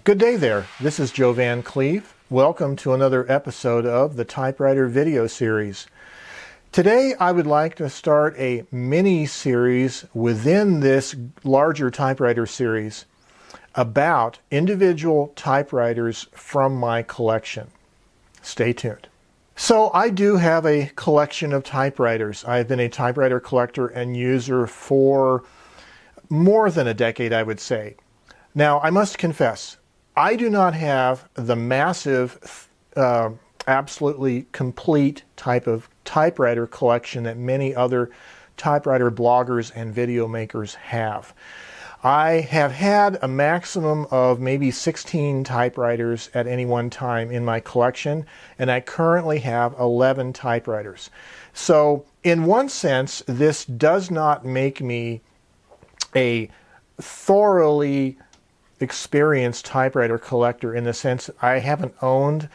Good day there. This is Joe Van Cleve. Welcome to another episode of the Typewriter video series. Today I would like to start a mini series within this larger typewriter series about individual typewriters from my collection. Stay tuned. So I do have a collection of typewriters. I've been a typewriter collector and user for more than a decade, I would say. Now, I must confess, I do not have the massive, absolutely complete type of typewriter collection that many other typewriter bloggers and video makers have. I have had a maximum of maybe 16 typewriters at any one time in my collection, and I currently have 11 typewriters. So in one sense, this does not make me a thoroughly experienced typewriter collector in the sense I haven't owned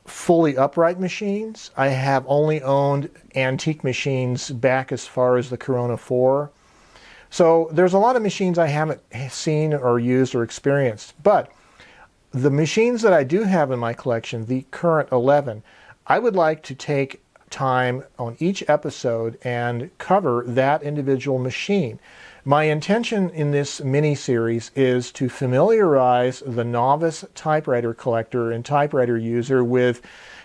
fully upright machines. I have only owned antique machines back as far as the Corona 4. So there's a lot of machines I haven't seen or used or experienced. But the machines that I do have in my collection, the current 11, I would like to take time on each episode and cover that individual machine. My intention in this mini-series is to familiarize the novice typewriter collector and typewriter user with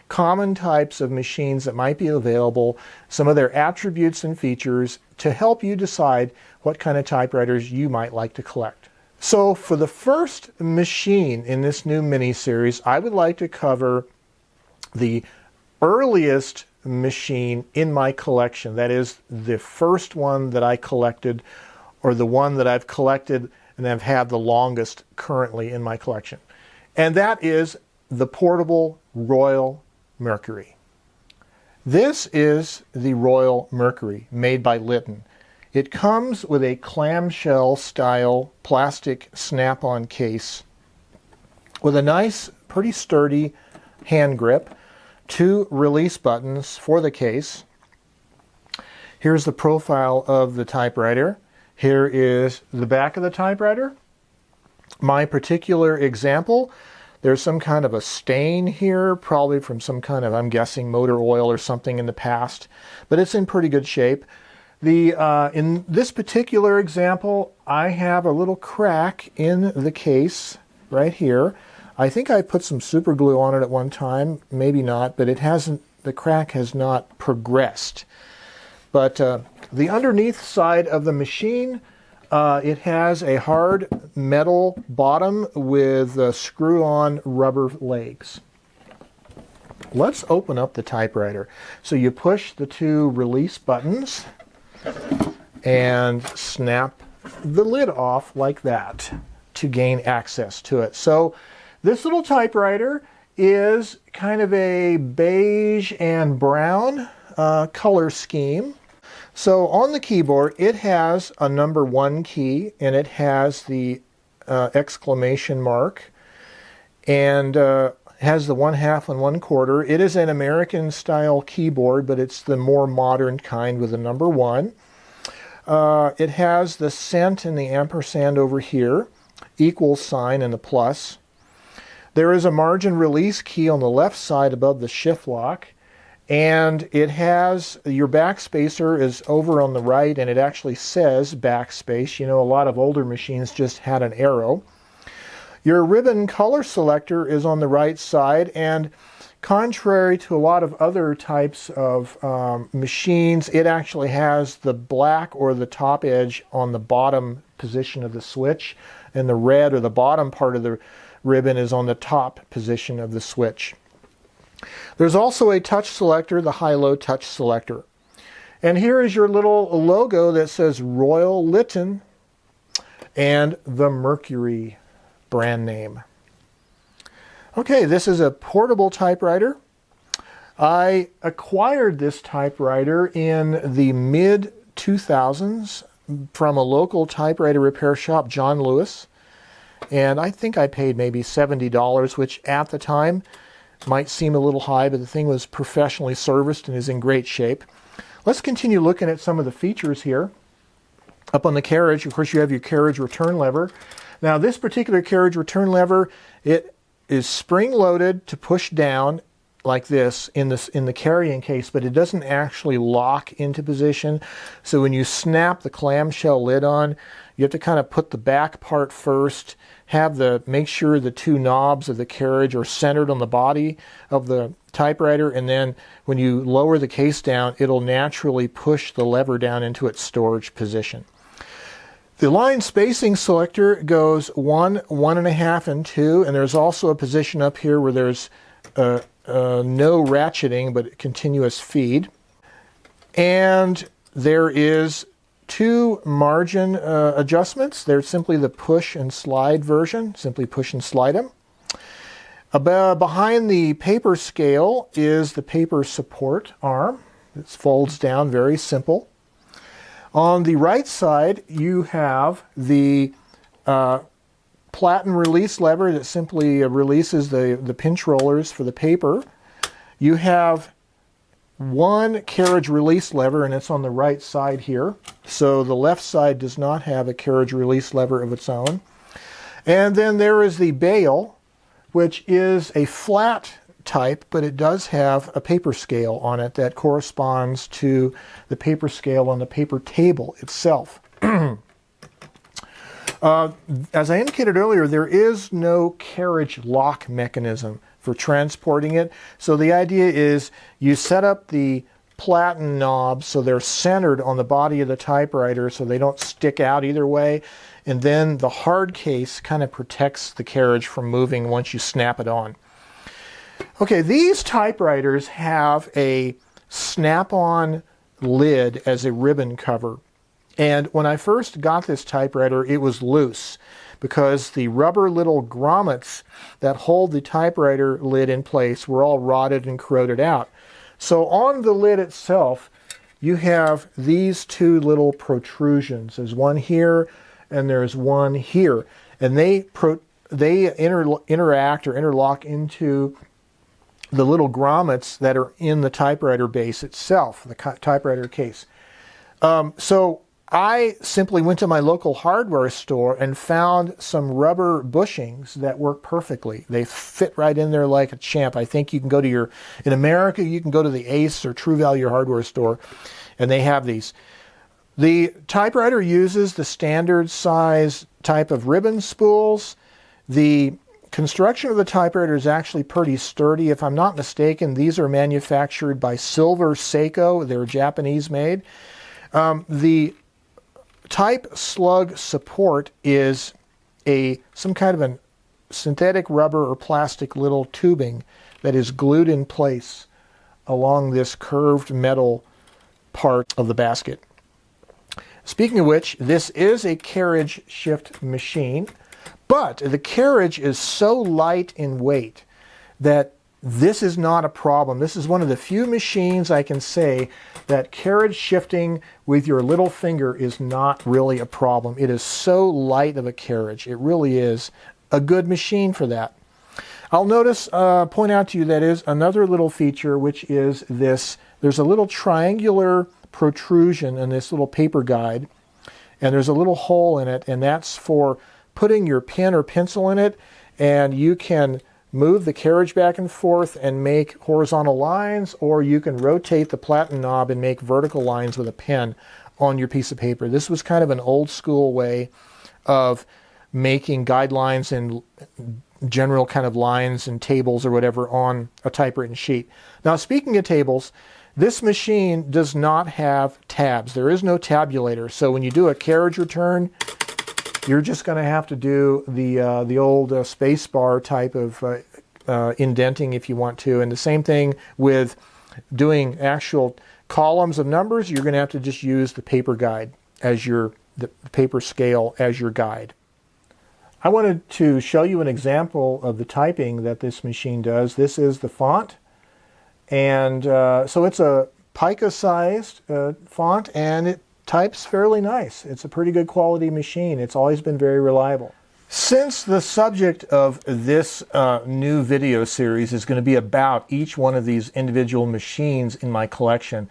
common types of machines that might be available, some of their attributes and features, to help you decide what kind of typewriters you might like to collect. So for the first machine in this new mini-series, I would like to cover the earliest machine in my collection. That is the first one that I collected, or the one that I've collected and have had the longest currently in my collection. And that is the portable Royal Mercury. This is the Royal Mercury made by Litton. It comes with a clamshell style plastic snap-on case with a nice, pretty sturdy hand grip, 2 release buttons for the case. Here's the profile of the typewriter. Here is the back of the typewriter. My particular example, there's some kind of a stain here, probably from some kind of, I'm guessing, motor oil or something in the past, but it's in pretty good shape. In this particular example, I have a little crack in the case right here. I think I put some super glue on it at one time, maybe not, but it hasn't, the crack has not progressed. But the underneath side of the machine, it has a hard metal bottom with screw-on rubber legs. Let's open up the typewriter. So you push the 2 release buttons and snap the lid off like that to gain access to it. So this little typewriter is kind of a beige and brown color scheme. So on the keyboard, it has a number 1 key, and it has the exclamation mark, and has the 1/2 and 1/4. It is an American style keyboard, but it's the more modern kind with the number 1. It has the cent and the ampersand over here, equal sign and the plus. There is a margin release key on the left side above the shift lock. And it has, your backspacer is over on the right, and it actually says backspace. You know, a lot of older machines just had an arrow. Your ribbon color selector is on the right side, and contrary to a lot of other types of machines, it actually has the black or the top edge on the bottom position of the switch, and the red or the bottom part of the ribbon is on the top position of the switch. There's also a touch selector, the high-low touch selector. And here is your little logo that says Royal Litton and the Mercury brand name. Okay, this is a portable typewriter. I acquired this typewriter in the mid-2000s from a local typewriter repair shop, John Lewis. And I think I paid maybe $70, which at the time might seem a little high, but the thing was professionally serviced and is in great shape. Let's continue looking at some of the features here. Up on the Carriage, of course, you have your Carriage return lever. Now this particular carriage return lever, it is spring-loaded to push down like this in the carrying case, but it doesn't actually lock into position. So when you snap the clamshell lid on, you have to kind of put the back part first, make sure the two knobs of the carriage are centered on the body of the typewriter, and then when you lower the case down, it'll naturally push the lever down into its storage position. The line spacing selector goes 1, 1.5, and 2, and there's also a position up here where there's no ratcheting but continuous feed. And there is 2 margin adjustments. They're simply the push and slide version, simply push and slide them. Behind the paper scale is the paper support arm. It folds down, very simple. On the right side, you have the platen release lever that simply releases the pinch rollers for the paper. You have 1 carriage release lever, and it's on the right side here. So the left side does not have a carriage release lever of its own. And then there is the bail, which is a flat type, but it does have a paper scale on it that corresponds to the paper scale on the paper table itself. As I indicated earlier, there is no carriage lock mechanism for transporting it. So the idea is you set up the platen knobs so they're centered on the body of the typewriter so they don't stick out either way. And then the hard case kind of protects the carriage from moving once you snap it on. Okay, these typewriters have a snap-on lid as a ribbon cover. And when I first got this typewriter, it was loose because the rubber little grommets that hold the typewriter lid in place were all rotted and corroded out. So on the lid itself, you have these 2 little protrusions. There's one here and there's one here. And they interact or interlock into the little grommets that are in the typewriter base itself, the typewriter case. So I simply went to my local hardware store and found some rubber bushings that work perfectly. They fit right in there like a champ. I think you can go to in America, you can go to the Ace or True Value hardware store, and they have these. The typewriter uses the standard size type of ribbon spools. The construction of the typewriter is actually pretty sturdy. If I'm not mistaken, these are manufactured by Silver Seiko. They're Japanese made. The type slug support is some kind of a synthetic rubber or plastic little tubing that is glued in place along this curved metal part of the basket. Speaking of which, this is a carriage shift machine, but the carriage is so light in weight that this is not a problem. This is one of the few machines I can say that carriage shifting with your little finger is not really a problem. It is so light of a carriage. It really is a good machine for that. I'll point out to you that is another little feature, which is this. There's a little triangular protrusion in this little paper guide, and there's a little hole in it, and that's for putting your pen or pencil in it, and you can move the carriage back and forth and make horizontal lines, or you can rotate the platen knob and make vertical lines with a pen on your piece of paper. This was kind of an old school way of making guidelines and general kind of lines and tables or whatever on a typewritten sheet. Now, speaking of tables, this machine does not have tabs. There is no tabulator. So when you do a carriage return, you're just going to have to do the old space bar type of indenting if you want to. And the same thing with doing actual columns of numbers. You're going to have to just use the paper guide as the paper scale as your guide. I wanted to show you an example of the typing that this machine does. This is the font. And so it's a pica-sized font, and it types fairly nice. It's a pretty good quality machine. It's always been very reliable. Since the subject of this new video series is going to be about each one of these individual machines in my collection,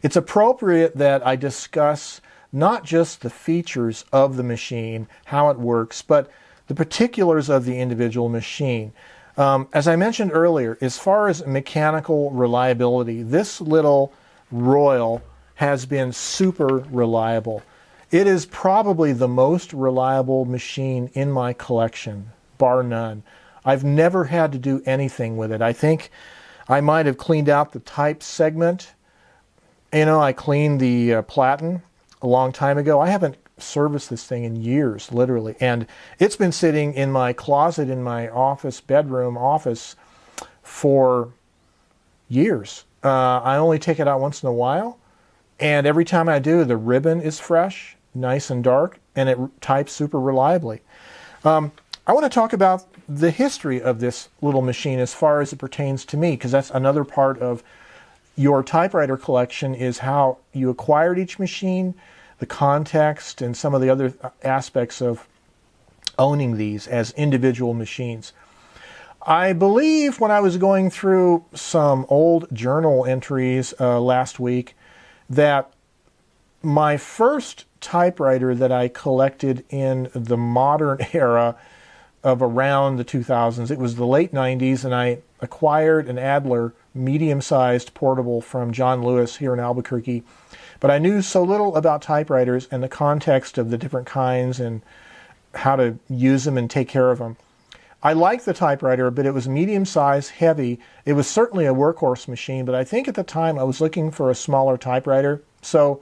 it's appropriate that I discuss not just the features of the machine, how it works, but the particulars of the individual machine. As I mentioned earlier, as far as mechanical reliability, this little Royal has been super reliable. It is probably the most reliable machine in my collection, bar none. I've never had to do anything with it. I think I might have cleaned out the type segment. You know, I cleaned the platen a long time ago. I haven't serviced this thing in years, literally. And it's been sitting in my closet in my bedroom office for years. I only take it out once in a while. And every time I do, the ribbon is fresh, nice and dark, and it types super reliably. I want to talk about the history of this little machine as far as it pertains to me, because that's another part of your typewriter collection, is how you acquired each machine, the context, and some of the other aspects of owning these as individual machines. I believe when I was going through some old journal entries last week that my first typewriter that I collected in the modern era of around the 2000s, it was the late 90s, and I acquired an Adler medium-sized portable from John Lewis here in Albuquerque. But I knew so little about typewriters and the context of the different kinds and how to use them and take care of them. I liked the typewriter, but it was medium-sized, heavy. It was certainly a workhorse machine, but I think at the time I was looking for a smaller typewriter. So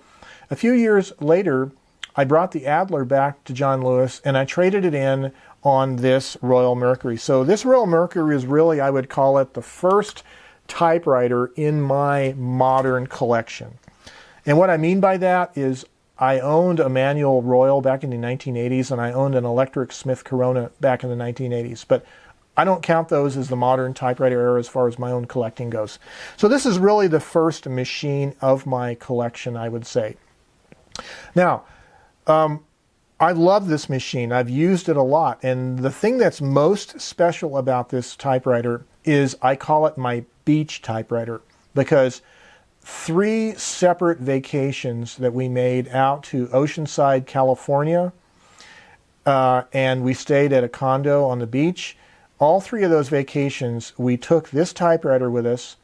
a few years later, I brought the Adler back to John Lewis, and I traded it in on this Royal Mercury. So this Royal Mercury is really, I would call it, the first typewriter in my modern collection. And what I mean by that is I owned a manual Royal back in the 1980s, and I owned an electric Smith Corona back in the 1980s. But I don't count those as the modern typewriter era as far as my own collecting goes. So this is really the first machine of my collection, I would say. Now, I love this machine. I've used it a lot. And the thing that's most special about this typewriter is I call it my beach typewriter, because 3 separate vacations that we made out to Oceanside, California, and we stayed at a condo on the beach. All 3 of those vacations, we took this typewriter with us,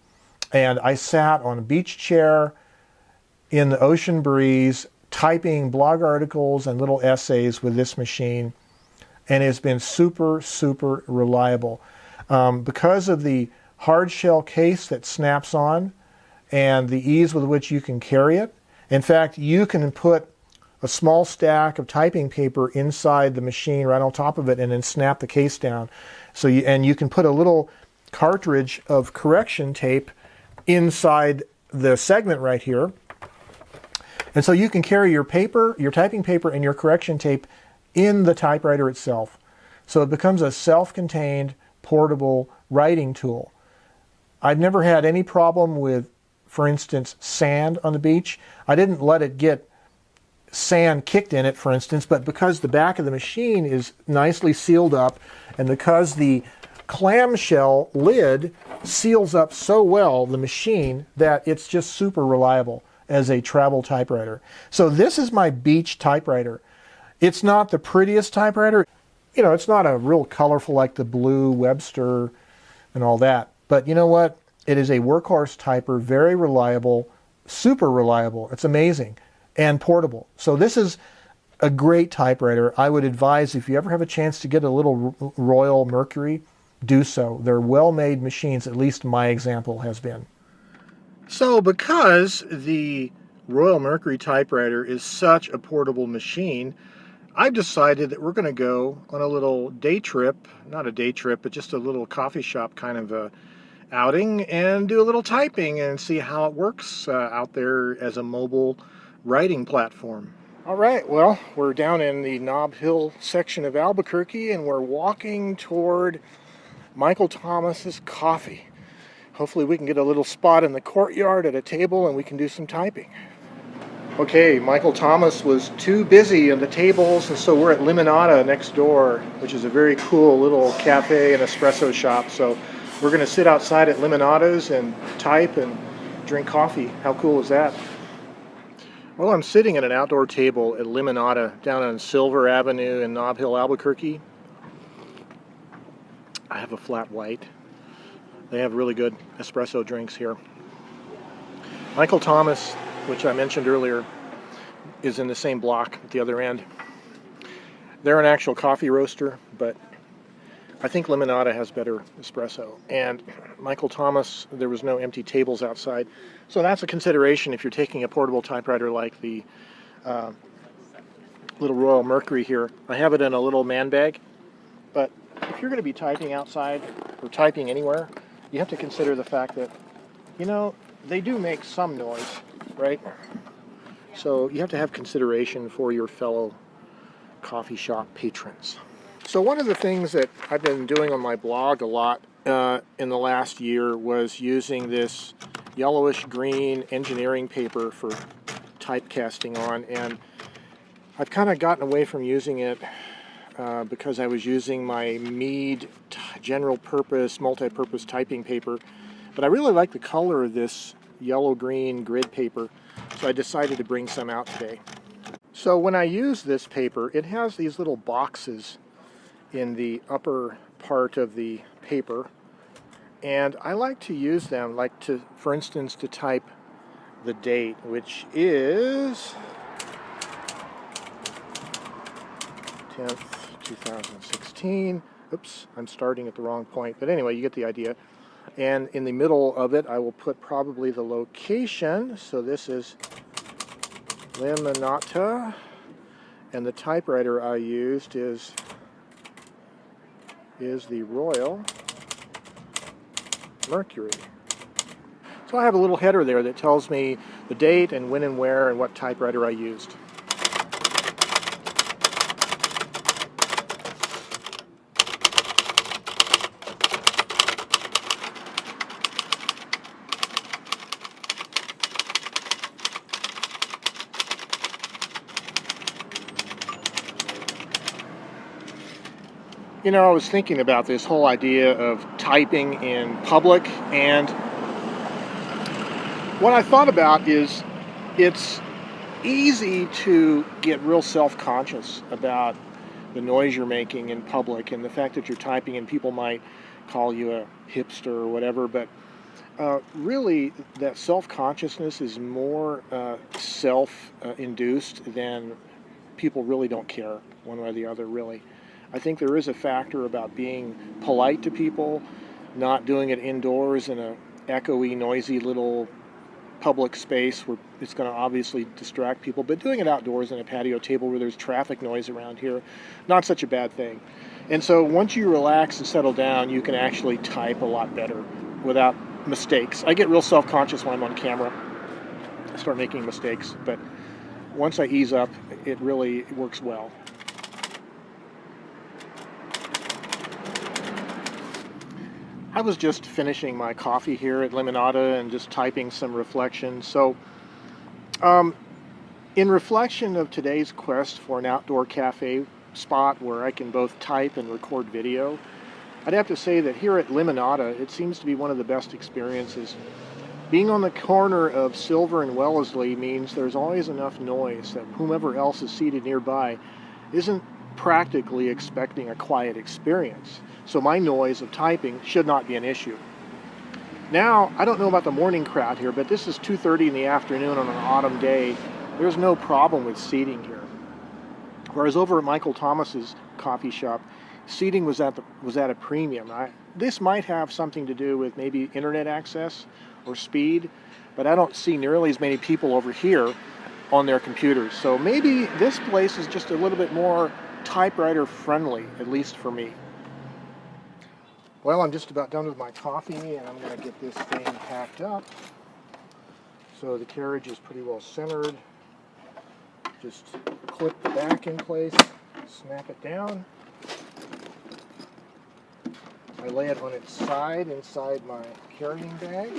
and I sat on a beach chair in the ocean breeze, typing blog articles and little essays with this machine, and it's been super, super reliable. Because of the hard shell case that snaps on, and the ease with which you can carry it. In fact, you can put a small stack of typing paper inside the machine right on top of it and then snap the case down. So you can put a little cartridge of correction tape inside the segment right here. And so you can carry your paper, your typing paper, and your correction tape in the typewriter itself. So it becomes a self-contained, portable writing tool. I've never had any problem with, for instance, sand on the beach. I didn't let it get sand kicked in it, for instance, but because the back of the machine is nicely sealed up, and because the clamshell lid seals up so well the machine that it's just super reliable as a travel typewriter. So this is my beach typewriter. It's not the prettiest typewriter. You know, it's not a real colorful like the blue Webster and all that. But you know what? It is a workhorse typer, very reliable, super reliable. It's amazing, and portable. So this is a great typewriter. I would advise, if you ever have a chance to get a little Royal Mercury, do so. They're well-made machines, at least my example has been. So because the Royal Mercury typewriter is such a portable machine, I've decided that we're going to go on a little day trip, not a day trip, but just a little coffee shop kind of a outing, and do a little typing and see how it works out there as a mobile writing platform. All right, well, we're down in the Nob Hill section of Albuquerque, and we're walking toward Michael Thomas's Coffee. Hopefully we can get a little spot in the courtyard at a table and we can do some typing. Okay, Michael Thomas was too busy on the tables, and so we're at Limonada next door, which is a very cool little cafe and espresso shop. So we're going to sit outside at Limonada's and type and drink coffee. How cool is that? Well, I'm sitting at an outdoor table at Limonada down on Silver Avenue in Nob Hill, Albuquerque. I have a flat white. They have really good espresso drinks here. Michael Thomas, which I mentioned earlier, is in the same block at the other end. They're an actual coffee roaster, but I think Limonada has better espresso. And Michael Thomas, there was no empty tables outside. So that's a consideration if you're taking a portable typewriter like the little Royal Mercury here. I have it in a little man bag, but if you're going to be typing outside or typing anywhere, you have to consider the fact that, you know, they do make some noise, right? So you have to have consideration for your fellow coffee shop patrons. So one of the things that I've been doing on my blog a lot in the last year was using this yellowish green engineering paper for typecasting on, and I've kind of gotten away from using it because I was using my Mead general purpose multi-purpose typing paper, but I really like the color of this yellow-green grid paper, so I decided to bring some out today. So when I use this paper, it has these little boxes in the upper part of the paper, and I like to use them, like to, for instance, to type the date, which is 10th, 2016. Oops, I'm starting at the wrong point, but anyway, you get the idea. And in the middle of it, I will put probably the location. So this is Limonada, and the typewriter I used is the Royal Mercury. So I have a little header there that tells me the date and when and where and what typewriter I used. You know, I was thinking about this whole idea of typing in public, and what I thought about is it's easy to get real self-conscious about the noise you're making in public and the fact that you're typing and people might call you a hipster or whatever, but really that self-consciousness is more self-induced than people really don't care one way or the other, really. I think there is a factor about being polite to people, not doing it indoors in a echoey, noisy little public space where it's going to obviously distract people, but doing it outdoors in a patio table where there's traffic noise around here, not such a bad thing. And so once you relax and settle down, you can actually type a lot better without mistakes. I get real self-conscious when I'm on camera. I start making mistakes, but once I ease up, it really works well. I was just finishing my coffee here at Limonada and just typing some reflections. So, in reflection of today's quest for an outdoor cafe spot where I can both type and record video, I'd have to say that here at Limonada, it seems to be one of the best experiences. Being on the corner of Silver and Wellesley means there's always enough noise that whomever else is seated nearby isn't practically expecting a quiet experience. So my noise of typing should not be an issue. Now, I don't know about the morning crowd here, but this is 2:30 in the afternoon on an autumn day. There's no problem with seating here. Whereas over at Michael Thomas's coffee shop, seating was at a premium. This might have something to do with maybe internet access or speed, but I don't see nearly as many people over here on their computers. So maybe this place is just a little bit more typewriter friendly, at least for me. Well, I'm just about done with my coffee, and I'm going to get this thing packed up. So the carriage is pretty well centered. Just clip the back in place, snap it down. I lay it on its side inside my carrying bag.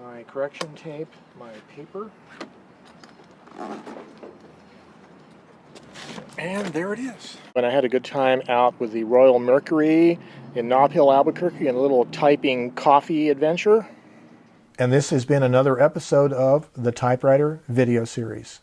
My correction tape, my paper. And there it is. And I had a good time out with the Royal Mercury in Nob Hill, Albuquerque, and a little typing coffee adventure. And this has been another episode of the Typewriter video series.